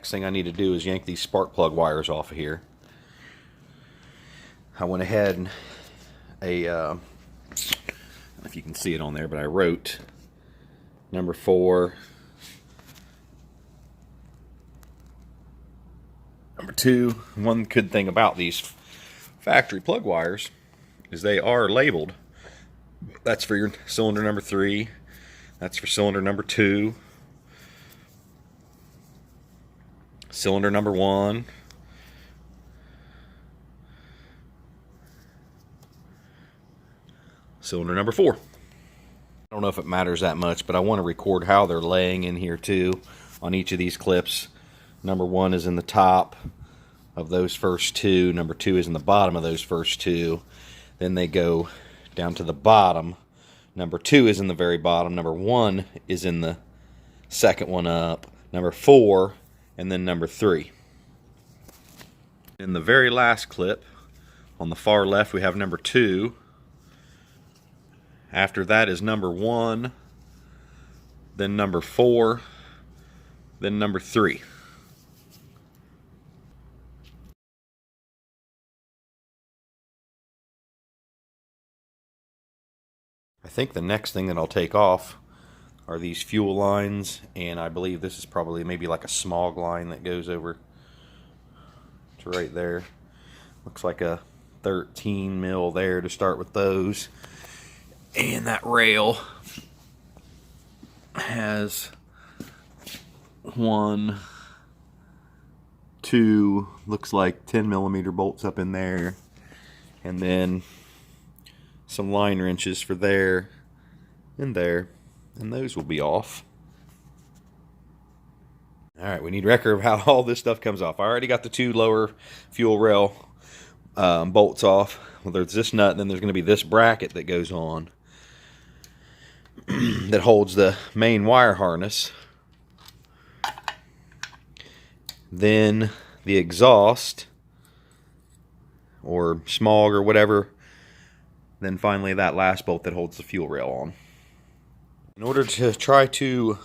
Next thing I need to do is yank these spark plug wires off of here. I went ahead and I don't know if you can see it on there, but I wrote number 4, number 2. One good thing about these factory plug wires is they are labeled. That's for your cylinder number 3. That's for cylinder number 2. Cylinder number 1. Cylinder number 4. I don't know if it matters that much, but I want to record how they're laying in here too on each of these clips. Number 1 is in the top of those first 2. Number 2 is in the bottom of those first 2. Then they go down to the bottom. Number 2 is in the very bottom. Number 1 is in the second one up. Number 4, and then number 3. In the very last clip, on the far left, we have number 2. After that is number 1, then number 4, then number 3. I think the next thing that I'll take off are these fuel lines, and I believe this is probably maybe like a smog line that goes over to right there. Looks like a 13 mil there to start with those. And that rail has 1, 2, looks like 10 millimeter bolts up in there, and then some line wrenches for there and there, and those will be off. Alright, we need record of how all this stuff comes off. I already got the 2 lower fuel rail bolts off. Well, there's this nut, and then there's going to be this bracket that goes on that holds the main wire harness. Then the exhaust, or smog, or whatever. Then finally that last bolt that holds the fuel rail on. In order to try to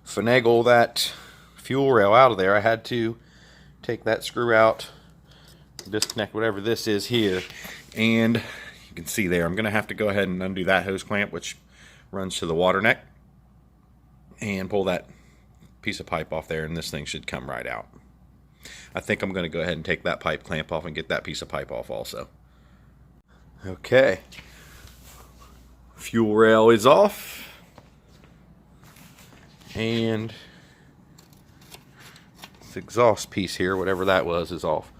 finagle that fuel rail out of there, I had to take that screw out, disconnect whatever this is here, and you can see there I'm going to have to go ahead and undo that hose clamp, which runs to the water neck, and pull that piece of pipe off there, and this thing should come right out. I think I'm going to go ahead and take that pipe clamp off and get that piece of pipe off also. Okay, fuel rail is off, and this exhaust piece here, whatever that was, is off.